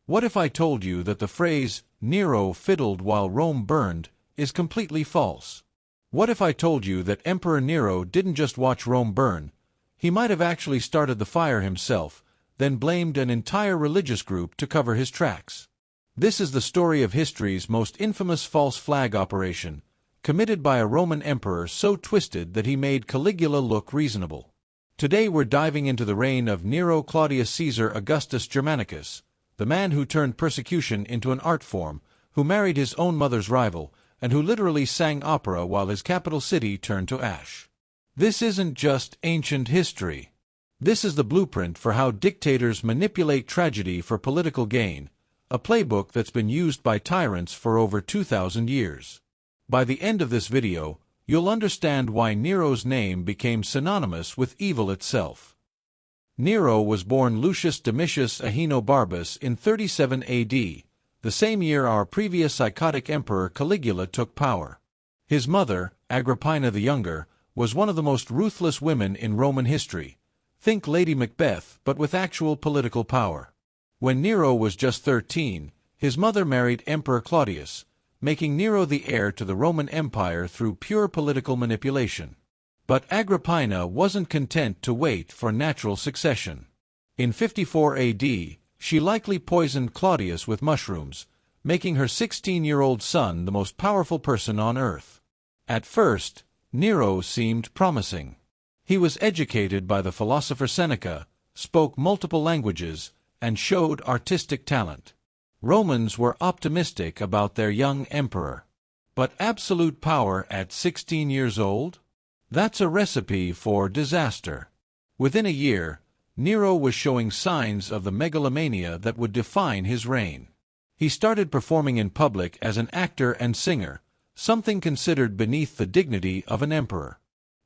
What if I told you that the phrase, "Nero fiddled while Rome burned," is completely false? What if I told you that Emperor Nero didn't just watch Rome burn, he might have actually started the fire himself, then blamed an entire religious group to cover his tracks? This is the story of history's most infamous false flag operation, committed by a Roman emperor so twisted that he made Caligula look reasonable. Today we're diving into the reign of Nero Claudius Caesar Augustus Germanicus, the man who turned persecution into an art form, who married his own mother's rival, and who literally sang opera while his capital city turned to ash. This isn't just ancient history. This is the blueprint for how dictators manipulate tragedy for political gain, a playbook that's been used by tyrants for over 2,000 years. By the end of this video, you'll understand why Nero's name became synonymous with evil itself. Nero was born Lucius Domitius Ahenobarbus in 37 AD, the same year our previous psychotic emperor Caligula took power. His mother, Agrippina the Younger, was one of the most ruthless women in Roman history. Think Lady Macbeth, but with actual political power. When Nero was just 13, his mother married Emperor Claudius, making Nero the heir to the Roman Empire through pure political manipulation. But Agrippina wasn't content to wait for natural succession. In 54 AD, she likely poisoned Claudius with mushrooms, making her 16-year-old son the most powerful person on earth. At first, Nero seemed promising. He was educated by the philosopher Seneca, spoke multiple languages, and showed artistic talent. Romans were optimistic about their young emperor. But absolute power at 16 years old? That's a recipe for disaster. Within a year, Nero was showing signs of the megalomania that would define his reign. He started performing in public as an actor and singer, something considered beneath the dignity of an emperor.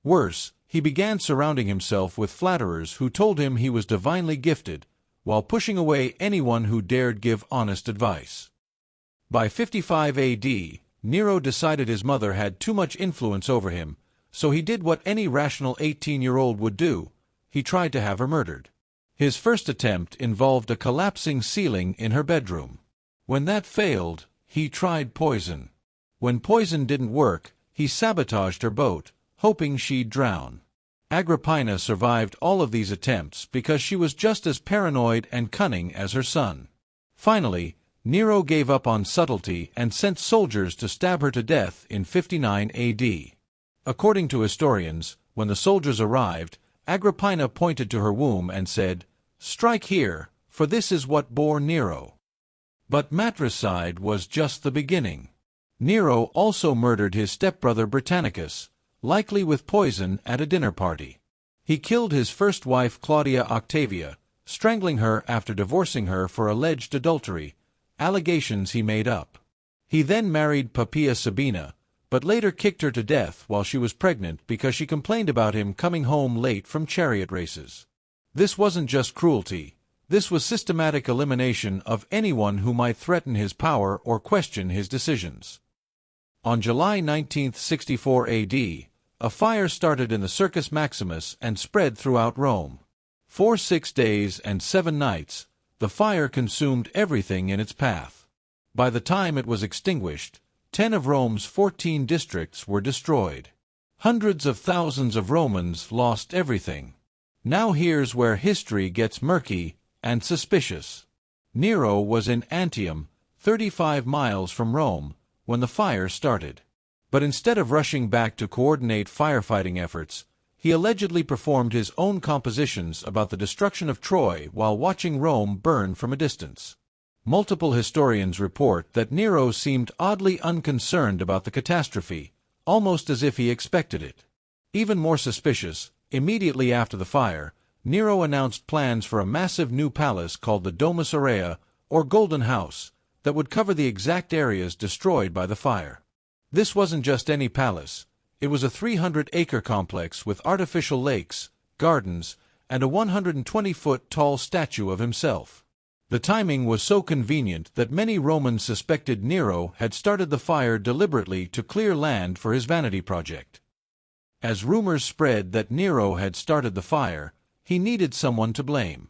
Worse, he began surrounding himself with flatterers who told him he was divinely gifted, while pushing away anyone who dared give honest advice. By 55 AD, Nero decided his mother had too much influence over him, so he did what any rational 18-year-old would do: he tried to have her murdered. His first attempt involved a collapsing ceiling in her bedroom. When that failed, he tried poison. When poison didn't work, he sabotaged her boat, hoping she'd drown. Agrippina survived all of these attempts because she was just as paranoid and cunning as her son. Finally, Nero gave up on subtlety and sent soldiers to stab her to death in 59 AD. According to historians, when the soldiers arrived, Agrippina pointed to her womb and said, "Strike here, for this is what bore Nero." But matricide was just the beginning. Nero also murdered his stepbrother Britannicus, likely with poison at a dinner party. He killed his first wife Claudia Octavia, strangling her after divorcing her for alleged adultery, allegations he made up. He then married Poppaea Sabina, but later kicked her to death while she was pregnant because she complained about him coming home late from chariot races. This wasn't just cruelty. This was systematic elimination of anyone who might threaten his power or question his decisions. On July 19, 64 AD, a fire started in the Circus Maximus and spread throughout Rome. For 6 days and 7 nights, the fire consumed everything in its path. By the time it was extinguished, 10 of Rome's 14 districts were destroyed. Hundreds of thousands of Romans lost everything. Now here's where history gets murky and suspicious. Nero was in Antium, 35 miles from Rome, when the fire started. But instead of rushing back to coordinate firefighting efforts, he allegedly performed his own compositions about the destruction of Troy while watching Rome burn from a distance. Multiple historians report that Nero seemed oddly unconcerned about the catastrophe, almost as if he expected it. Even more suspicious, immediately after the fire, Nero announced plans for a massive new palace called the Domus Aurea, or Golden House, that would cover the exact areas destroyed by the fire. This wasn't just any palace. It was a 300-acre complex with artificial lakes, gardens, and a 120-foot-tall statue of himself. The timing was so convenient that many Romans suspected Nero had started the fire deliberately to clear land for his vanity project. As rumors spread that Nero had started the fire, he needed someone to blame.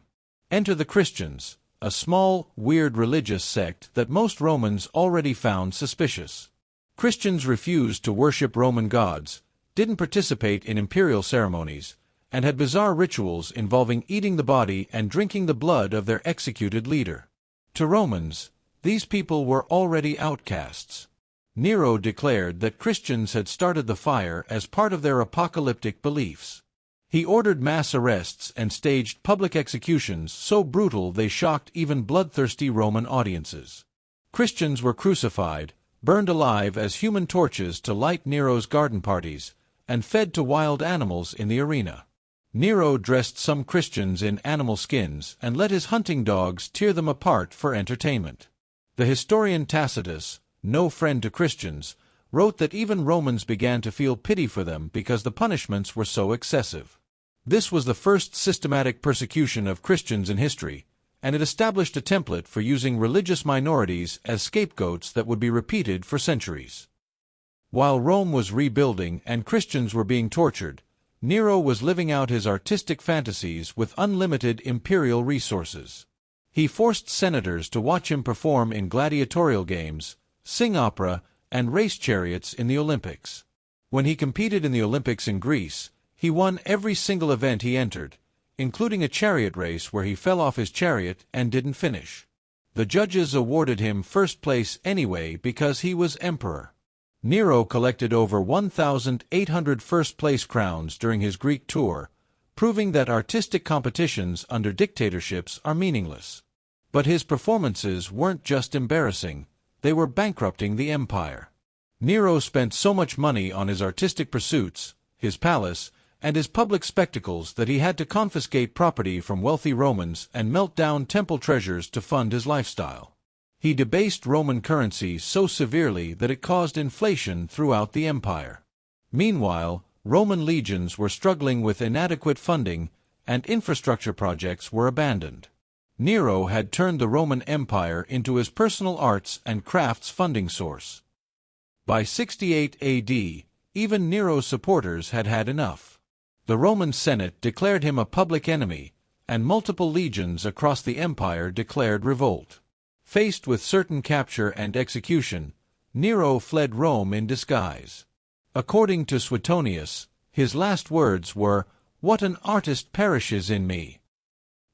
Enter the Christians, a small, weird religious sect that most Romans already found suspicious. Christians refused to worship Roman gods, didn't participate in imperial ceremonies, and had bizarre rituals involving eating the body and drinking the blood of their executed leader. To Romans, these people were already outcasts. Nero declared that Christians had started the fire as part of their apocalyptic beliefs. He ordered mass arrests and staged public executions so brutal they shocked even bloodthirsty Roman audiences. Christians were crucified, burned alive as human torches to light Nero's garden parties, and fed to wild animals in the arena. Nero dressed some Christians in animal skins and let his hunting dogs tear them apart for entertainment. The historian Tacitus, no friend to Christians, wrote that even Romans began to feel pity for them because the punishments were so excessive. This was the first systematic persecution of Christians in history, and it established a template for using religious minorities as scapegoats that would be repeated for centuries. While Rome was rebuilding and Christians were being tortured, Nero was living out his artistic fantasies with unlimited imperial resources. He forced senators to watch him perform in gladiatorial games, sing opera, and race chariots in the Olympics. When he competed in the Olympics in Greece, he won every single event he entered, including a chariot race where he fell off his chariot and didn't finish. The judges awarded him first place anyway because he was emperor. Nero collected over 1,800 first-place crowns during his Greek tour, proving that artistic competitions under dictatorships are meaningless. But his performances weren't just embarrassing, they were bankrupting the empire. Nero spent so much money on his artistic pursuits, his palace, and his public spectacles that he had to confiscate property from wealthy Romans and melt down temple treasures to fund his lifestyle. He debased Roman currency so severely that it caused inflation throughout the empire. Meanwhile, Roman legions were struggling with inadequate funding, and infrastructure projects were abandoned. Nero had turned the Roman Empire into his personal arts and crafts funding source. By 68 AD, even Nero's supporters had had enough. The Roman Senate declared him a public enemy, and multiple legions across the empire declared revolt. Faced with certain capture and execution, Nero fled Rome in disguise. According to Suetonius, his last words were, "What an artist perishes in me."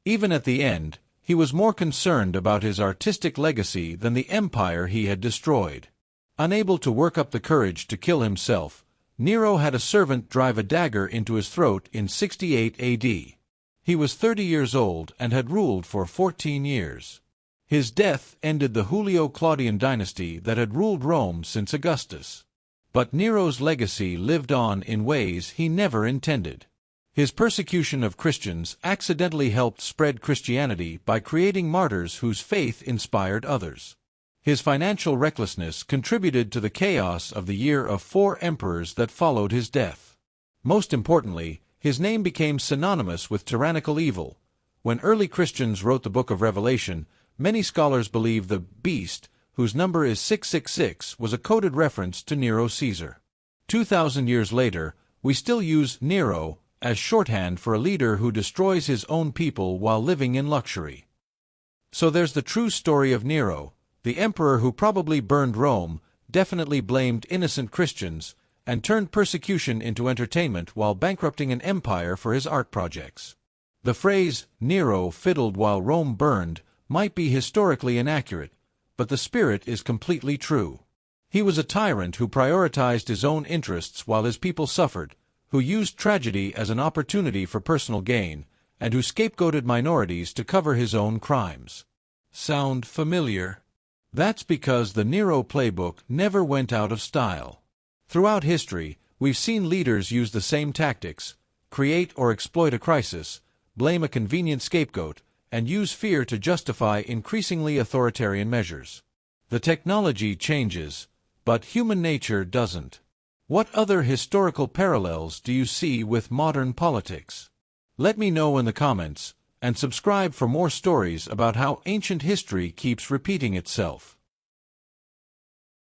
Even at the end, he was more concerned about his artistic legacy than the empire he had destroyed. Unable to work up the courage to kill himself, Nero had a servant drive a dagger into his throat in 68 AD. He was 30 years old and had ruled for 14 years. His death ended the Julio-Claudian dynasty that had ruled Rome since Augustus. But Nero's legacy lived on in ways he never intended. His persecution of Christians accidentally helped spread Christianity by creating martyrs whose faith inspired others. His financial recklessness contributed to the chaos of the year of 4 emperors that followed his death. Most importantly, his name became synonymous with tyrannical evil. When early Christians wrote the Book of Revelation, many scholars believe the beast, whose number is 666, was a coded reference to Nero Caesar. 2,000 years later, we still use Nero as shorthand for a leader who destroys his own people while living in luxury. So there's the true story of Nero. The emperor who probably burned Rome, definitely blamed innocent Christians, and turned persecution into entertainment while bankrupting an empire for his art projects. The phrase, "Nero fiddled while Rome burned," might be historically inaccurate, but the spirit is completely true. He was a tyrant who prioritized his own interests while his people suffered, who used tragedy as an opportunity for personal gain, and who scapegoated minorities to cover his own crimes. Sound familiar? That's because the Nero playbook never went out of style. Throughout history, we've seen leaders use the same tactics: create or exploit a crisis, blame a convenient scapegoat, and use fear to justify increasingly authoritarian measures. The technology changes, but human nature doesn't. What other historical parallels do you see with modern politics? Let me know in the comments, and subscribe for more stories about how ancient history keeps repeating itself.